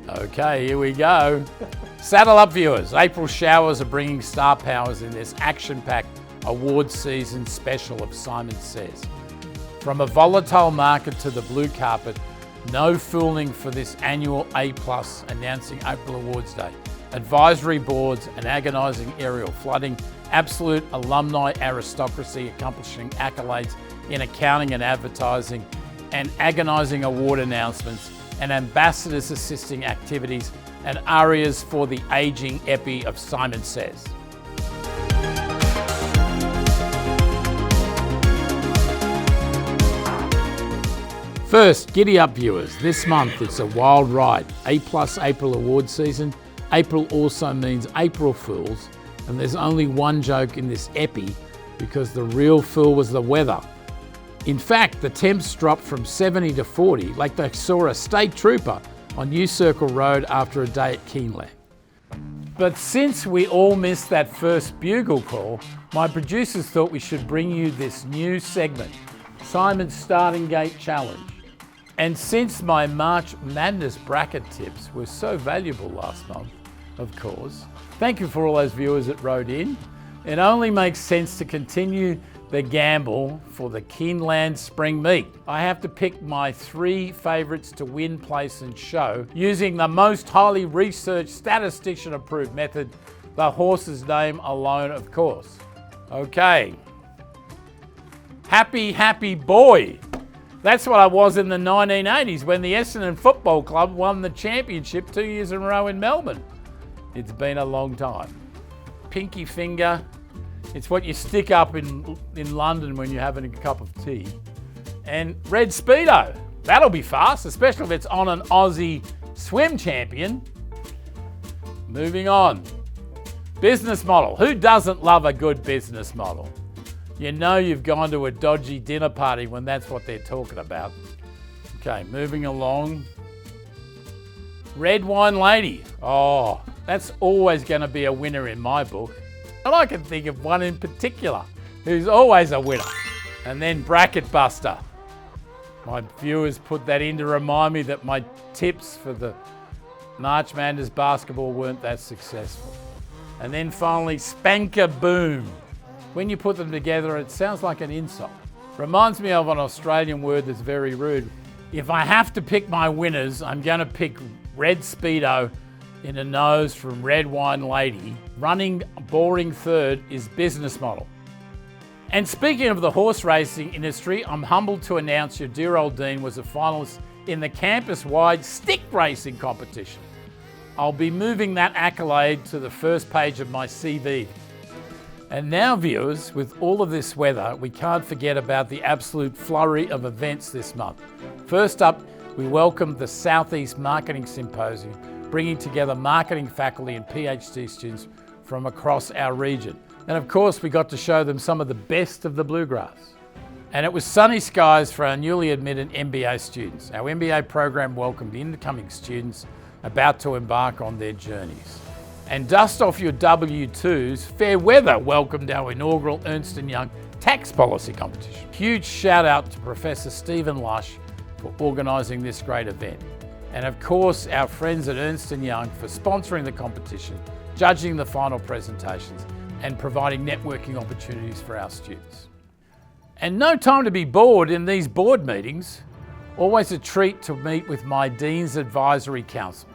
Okay, here we go. Saddle up, viewers. April showers are bringing star powers in this action-packed award season special of Simon Says. From a volatile market to the blue carpet, no fooling for this annual A+ announcing April Awards Day. Advisory boards, an agonising aerial flooding, absolute alumni aristocracy accomplishing accolades in accounting and advertising, and agonising award announcements, and ambassadors assisting activities, and arias for the ageing epi of Simon Says. First, giddy up, viewers. This month it's a wild ride. A+ April Award season. April also means April Fools, and there's only one joke in this epi because the real fool was the weather. In fact, the temps dropped from 70 to 40 like they saw a state trooper on New Circle Road after a day at Keeneland. But since we all missed that first bugle call, my producers thought we should bring you this new segment, Simon's Starting Gate Challenge. And since my March Madness bracket tips were so valuable last month, of course, thank you for all those viewers that wrote in. It only makes sense to continue the gamble for the Keeneland Spring Meet. I have to pick my 3 favourites to win, place and show using the most highly researched, statistician-approved method, the horse's name alone, of course. Okay. Happy boy. That's what I was in the 1980s when the Essendon Football Club won the championship 2 years in a row in Melbourne. It's been a long time. Pinky finger. It's what you stick up in London when you're having a cup of tea. And red Speedo. That'll be fast, especially if it's on an Aussie swim champion. Moving on. Business model. Who doesn't love a good business model? You know you've gone to a dodgy dinner party when that's what they're talking about. Okay, moving along. Red wine lady. Oh, that's always going to be a winner in my book. And I can think of one in particular who's always a winner. And then bracket buster. My viewers put that in to remind me that my tips for the March Madness basketball weren't that successful. And then finally, spanker boom. When you put them together, it sounds like an insult. Reminds me of an Australian word that's very rude. If I have to pick my winners, I'm going to pick red Speedo in a nose from red wine lady. Running boring third is business model. And speaking of the horse racing industry, I'm humbled to announce your dear old Dean was a finalist in the campus-wide stick racing competition. I'll be moving that accolade to the first page of my CV. And now, viewers, with all of this weather, we can't forget about the absolute flurry of events this month. First up, we welcomed the Southeast Marketing Symposium, bringing together marketing faculty and PhD students from across our region. And of course, we got to show them some of the best of the bluegrass. And it was sunny skies for our newly admitted MBA students. Our MBA program welcomed incoming students about to embark on their journeys. And dust off your W2s, fair weather welcomed our inaugural Ernst & Young tax policy competition. Huge shout out to Professor Stephen Lush for organising this great event. And of course, our friends at Ernst & Young for sponsoring the competition, judging the final presentations, and providing networking opportunities for our students. And no time to be bored in these board meetings. Always a treat to meet with my Dean's Advisory Council.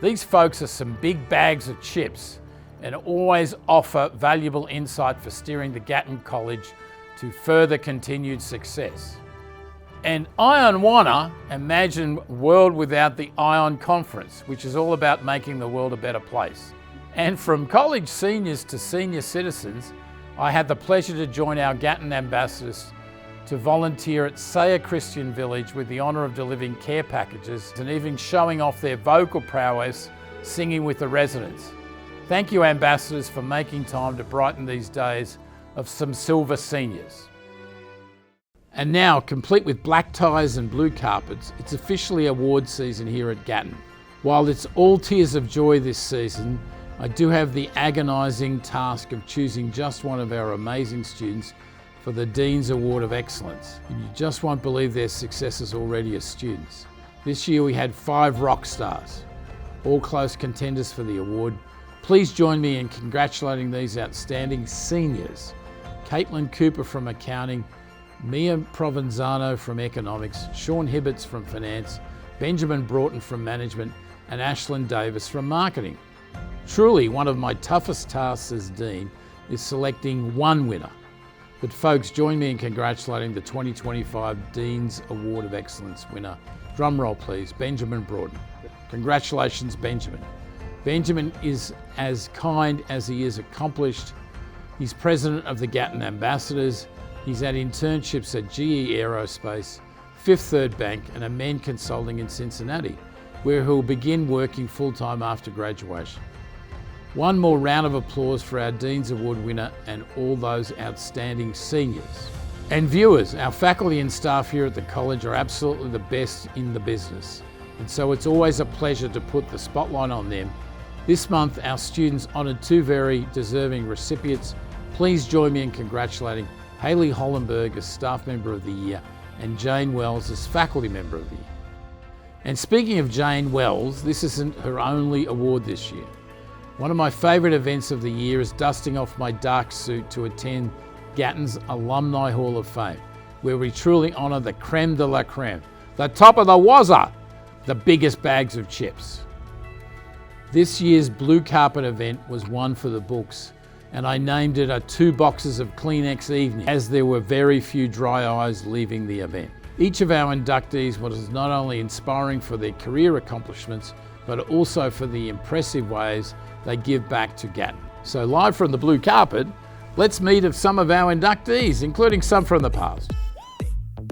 These folks are some big bags of chips and always offer valuable insight for steering the Gatton College to further continued success. And Ion Wanna, imagine world without the Ion Conference, which is all about making the world a better place. And from college seniors to senior citizens, I had the pleasure to join our Gatton Ambassadors to volunteer at Saya Christian Village with the honour of delivering care packages and even showing off their vocal prowess singing with the residents. Thank you, Ambassadors, for making time to brighten these days of some silver seniors. And now, complete with black ties and blue carpets, it's officially award season here at Gatton. While it's all tears of joy this season, I do have the agonising task of choosing just one of our amazing students for the Dean's Award of Excellence. And you just won't believe their successes already as students. This year we had 5 rock stars. all close contenders for the award. Please join me in congratulating these outstanding seniors. Katelyn Cooper from accounting, Mia Provenzano from economics, Shawn Hibbits from finance, Benjamin Broughton from management, and Ashlyn Davis from marketing. Truly, one of my toughest tasks as Dean is selecting one winner. But folks, join me in congratulating the 2025 Dean's Award of Excellence winner. Drum roll please, Benjamin Broughton. Congratulations, Benjamin. Benjamin is as kind as he is accomplished. He's President of the Gatton Ambassadors. He's had internships at GE Aerospace, Fifth Third Bank, and Amen Consulting in Cincinnati, where he'll begin working full-time after graduation. One more round of applause for our Dean's Award winner and all those outstanding seniors. And viewers, our faculty and staff here at the college are absolutely the best in the business. And so it's always a pleasure to put the spotlight on them. This month, our students honoured two very deserving recipients. Please join me in congratulating Haley Hollenberg as Staff Member of the Year and Jane Wells as Faculty Member of the Year. And speaking of Jane Wells, this isn't her only award this year. One of my favourite events of the year is dusting off my dark suit to attend Gatton's Alumni Hall of Fame, where we truly honour the creme de la creme, the top of the wazza, the biggest bags of chips. This year's blue carpet event was one for the books, and I named it a 2 boxes of Kleenex evening, as there were very few dry eyes leaving the event. Each of our inductees was not only inspiring for their career accomplishments, but also for the impressive ways they give back to Gatton. So live from the blue carpet, let's meet some of our inductees, including some from the past.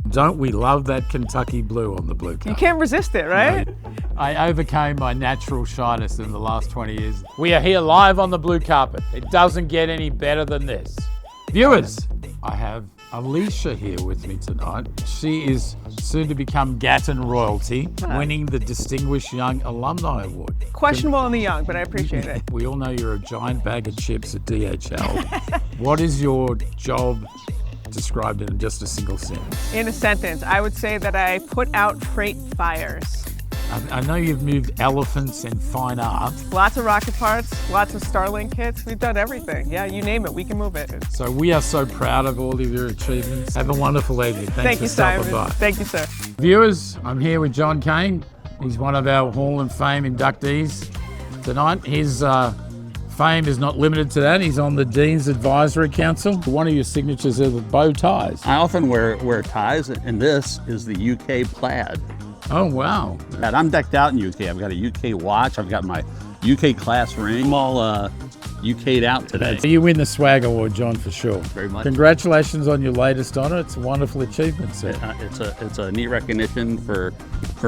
Don't we love that Kentucky blue on the blue carpet? You can't resist it, right? No, I overcame my natural shyness in the last 20 years. We are here live on the blue carpet. It doesn't get any better than this. Viewers, I have Alicia here with me tonight. She is soon to become Gatton royalty, winning the Distinguished Young Alumni Award. Questionable in the young, but I appreciate it. We all know you're a giant bag of chips at DHL. What is your job described in just a single sentence? In a sentence, I would say that I put out freight fires. I know you've moved elephants and fine art. Lots of rocket parts, lots of Starlink kits. We've done everything. Yeah, you name it, we can move it. So we are so proud of all of your achievements. Have a wonderful evening. Thanks for stopping by. Thank you, sir. Viewers, I'm here with John Kane. He's one of our Hall of Fame inductees tonight. His fame is not limited to that. He's on the Dean's Advisory Council. One of your signatures are the bow ties. I often wear ties, and this is the UK plaid. Oh, wow. And I'm decked out in UK. I've got a UK watch. I've got my UK class ring. I'm all UK'd out today. So you win the Swag Award, John, for sure. Very much. Congratulations on your latest honour. It's a wonderful achievement, sir. It's a neat recognition for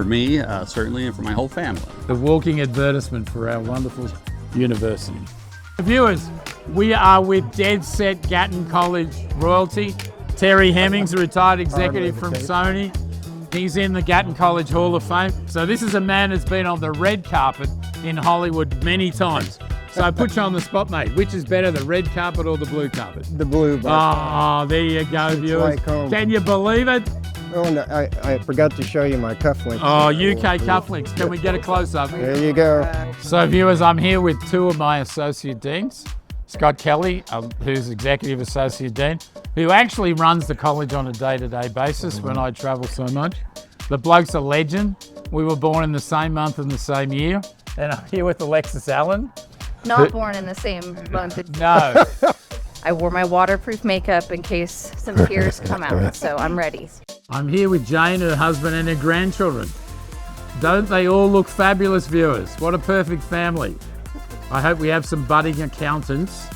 me, certainly, and for my whole family. The walking advertisement for our wonderful university. Viewers, we are with Dead Set Gatton College royalty. Terry Hemmings, a retired executive from Sony. He's in the Gatton College Hall of Fame. So this is a man that's been on the red carpet in Hollywood many times. So I put you on the spot, mate. Which is better, the red carpet or the blue carpet? The blue. Oh, there you go, viewers. Like Can you believe it? Oh, no, I forgot to show you my cufflinks. Oh, UK cufflinks. Can we get a close-up? There you go. So viewers, I'm here with two of my associate deans. Scott Kelly, who's Executive Associate Dean, who actually runs the college on a day-to-day basis when I travel so much. The bloke's a legend. We were born in the same month and the same year. And I'm here with Alexis Allen. Not born in the same month. No. I wore my waterproof makeup in case some tears come out, so I'm ready. I'm here with Jane, her husband, and her grandchildren. Don't they all look fabulous, viewers? What a perfect family. I hope we have some budding accountants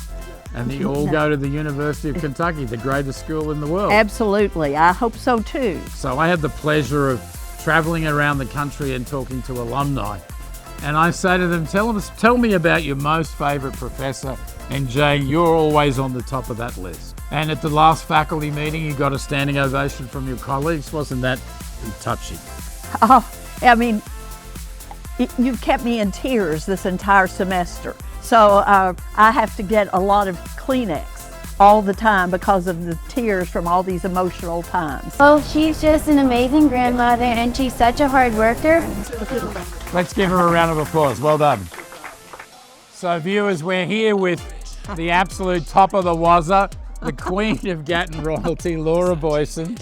and they all go to the University of Kentucky, the greatest school in the world. Absolutely, I hope so too. So I had the pleasure of traveling around the country and talking to alumni. And I say to them, tell me about your most favorite professor. And Jane, you're always on the top of that list. And at the last faculty meeting, you got a standing ovation from your colleagues. Wasn't that touching? Oh, I mean, you've kept me in tears this entire semester. So I have to get a lot of Kleenex all the time because of the tears from all these emotional times. Oh, she's just an amazing grandmother, and she's such a hard worker. Let's give her a round of applause. Well done. So viewers, we're here with the absolute top of the wazza, the Queen of Gatton royalty, Laura Boyson,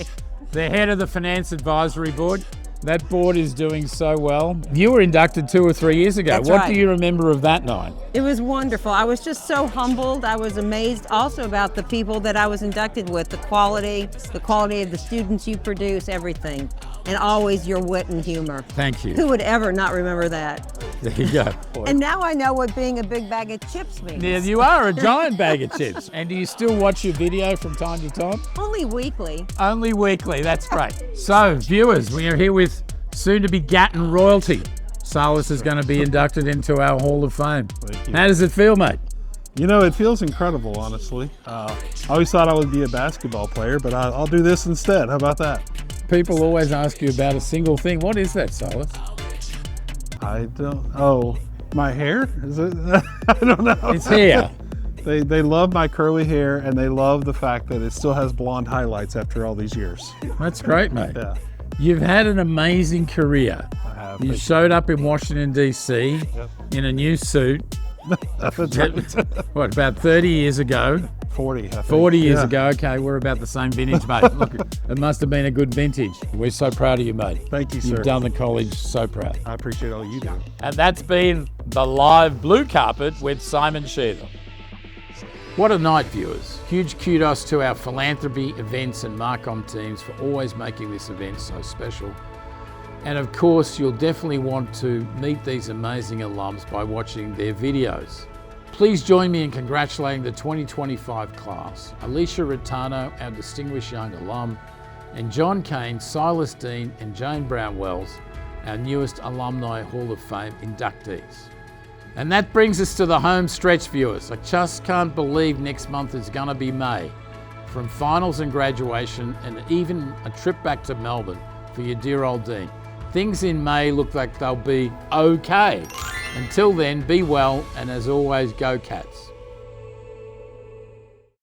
the head of the Finance Advisory Board. That board is doing so well. You were inducted 2 or 3 years ago. That's what right. do you remember of that night? It was wonderful. I was just so humbled. I was amazed also about the people that I was inducted with, the quality of the students you produce, everything. And always your wit and humor. Thank you. Who would ever not remember that? There you go. And now I know what being a big bag of chips means. Yeah, you are a giant bag of chips. And do you still watch your video from time to time? Only weekly. Only weekly, that's great. So, viewers, we are here with soon-to-be Gatton royalty. Silas is going to be inducted into our Hall of Fame. Thank you. How does it feel, mate? You know, it feels incredible, honestly. I always thought I would be a basketball player, but I'll do this instead. How about that? People always ask you about a single thing. What is that, Silas? I don't. Oh, my hair? Is it? I don't know. It's hair. They love my curly hair, and they love the fact that it still has blonde highlights after all these years. That's great, mate. Yeah, You've had an amazing career. I have. You showed up in Washington, D.C. Yep. in a new suit. That's right. What, about 30 years ago? 40. I think. 40 years Yeah. ago. Okay, we're about the same vintage, mate. Look, it must have been a good vintage. We're so proud of you, mate. Thank you, sir. You've done the college so proud. I appreciate all you do. And that's been the live blue carpet with Simon Sheather. What a night, viewers. Huge kudos to our philanthropy, events and Marcom teams for always making this event so special. And of course, you'll definitely want to meet these amazing alums by watching their videos. Please join me in congratulating the 2025 class, Alicia Ritano, our distinguished young alum, and John Kane, Silas Dean and Jane Brown-Wells, our newest Alumni Hall of Fame inductees. And that brings us to the home stretch, viewers. I just can't believe next month is going to be May. From finals and graduation and even a trip back to Melbourne for your dear old Dean. Things in May look like they'll be okay. Until then, be well, and as always, go Cats.